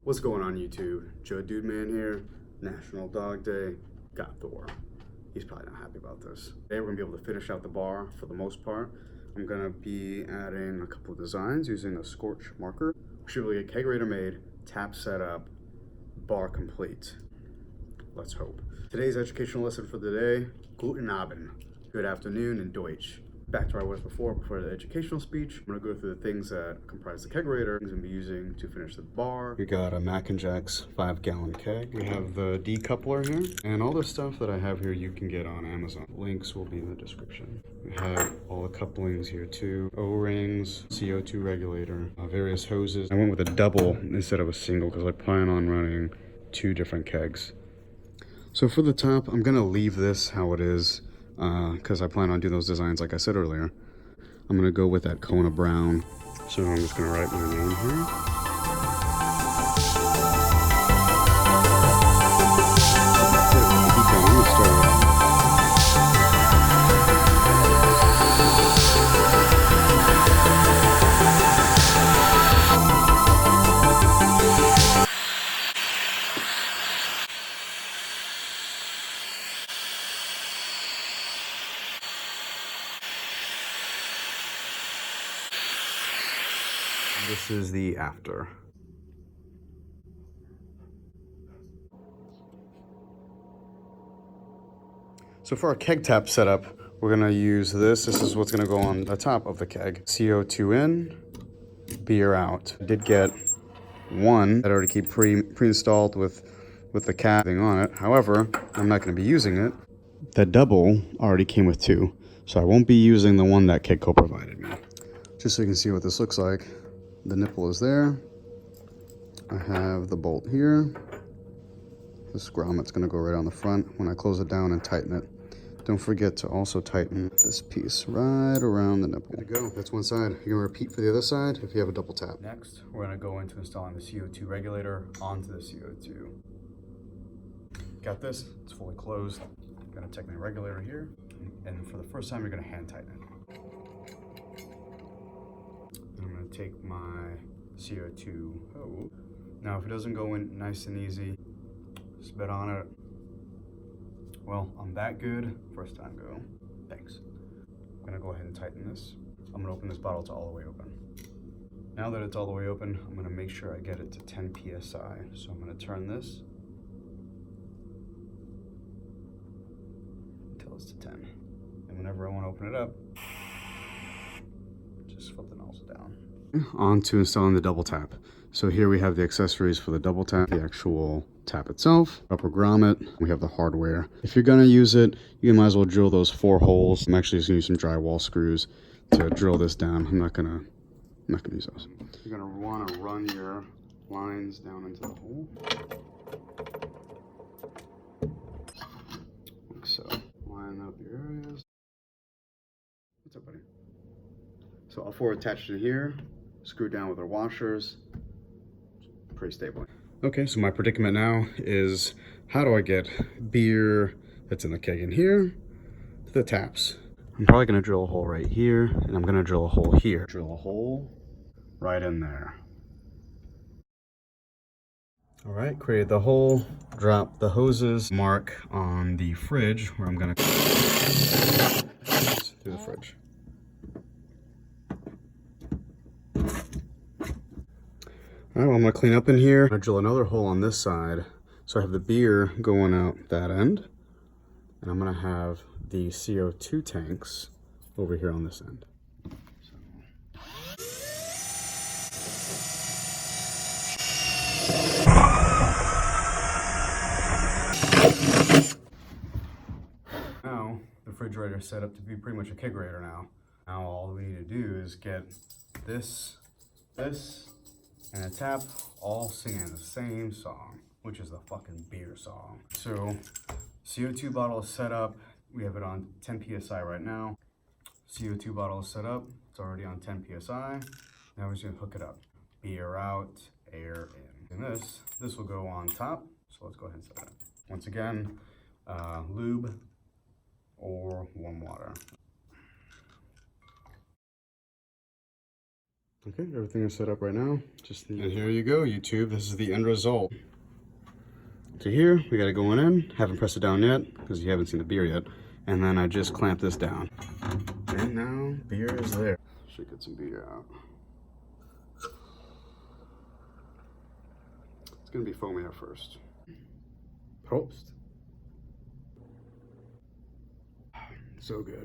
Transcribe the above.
What's going on YouTube? Joe Dude Man here. National Dog Day. Got Thor. He's probably not happy about this. Today we're gonna be able to finish out the bar for the most part. I'm gonna be adding a couple of designs using a Scorch marker. We should really get Kegerator made, tap set up, bar complete. Let's hope. Today's educational lesson for the day, Guten Abend. Good afternoon in Deutsch. Back to where I was before the educational speech. I'm gonna go through the things that comprise the Kegerator. I'm gonna be using to finish the bar. We got a Mac and Jack's 5-gallon keg. We have the decoupler here. And all the stuff that I have here you can get on Amazon. Links will be in the description. We have all the couplings here too. O-rings, CO2 regulator, various hoses. I went with a double instead of a single because I plan on running 2 different kegs. So for the top, I'm gonna leave this how it is. Because I plan on doing those designs like I said earlier. I'm gonna go with that Kona brown. So I'm just gonna write my name here. This is the after. So for our keg tap setup, we're gonna use this. This is what's gonna go on the top of the keg. CO2 in, beer out. I did get one that I already keep pre-installed with the cap thing on it. However, I'm not gonna be using it. That double already came with 2. So I won't be using the one that Kegco provided me. Just so you can see what this looks like. The nipple is there. I have the bolt here. This grommet's gonna go right on the front when I close it down and tighten it. Don't forget to also tighten this piece right around the nipple. Good to go, that's one side. You're gonna repeat for the other side if you have a double tap. Next, we're gonna go into installing the CO2 regulator onto the CO2. Got this, it's fully closed. I'm gonna take my regulator here, and for the first time, you're gonna hand tighten it. I'm gonna take my CO2 hose. Now, if it doesn't go in nice and easy, spit on it. Well, I'm that good. First time go. Thanks. I'm gonna go ahead and tighten this. I'm gonna open this bottle to all the way open. Now that it's all the way open, I'm gonna make sure I get it to 10 PSI. So I'm gonna turn this until it's to 10. And whenever I wanna open it up, just flip the nozzle down. On to installing the double tap. So here we have the accessories for the double tap, the actual tap itself, upper grommet, we have the hardware. If you're gonna use it, you might as well drill those 4 holes. I'm actually just gonna use some drywall screws to drill this down. I'm not gonna use those. You're gonna wanna run your lines down into the hole. Like so. Line up your areas. What's up, buddy? So all 4 attached to here, screwed down with our washers, pretty stable. Okay, so my predicament now is how do I get beer that's in the keg in here to the taps? I'm probably gonna drill a hole right here, and I'm gonna drill a hole here. Drill a hole right in there. All right, created the hole, drop the hoses, mark on the fridge where I'm gonna through the fridge. All right, well, I'm gonna clean up in here. I'm gonna drill another hole on this side. So I have the beer going out that end. And I'm gonna have the CO2 tanks over here on this end. Now, the refrigerator is set up to be pretty much a kegerator now. Now all we need to do is get this, and a tap, all singing the same song, which is the fucking beer song. So, CO2 bottle is set up. We have it on 10 PSI right now. CO2 bottle is set up. It's already on 10 PSI. Now we're just gonna hook it up. Beer out, air in. And this will go on top. So let's go ahead and set it up. Once again, lube or warm water. Okay, everything is set up right now. And here you go, YouTube. This is the end result. So here, we got it going in. Haven't pressed it down yet, because you haven't seen the beer yet. And then I just clamped this down. And now, beer is there. Should get some beer out. It's gonna be foamy at first. Prost. So good.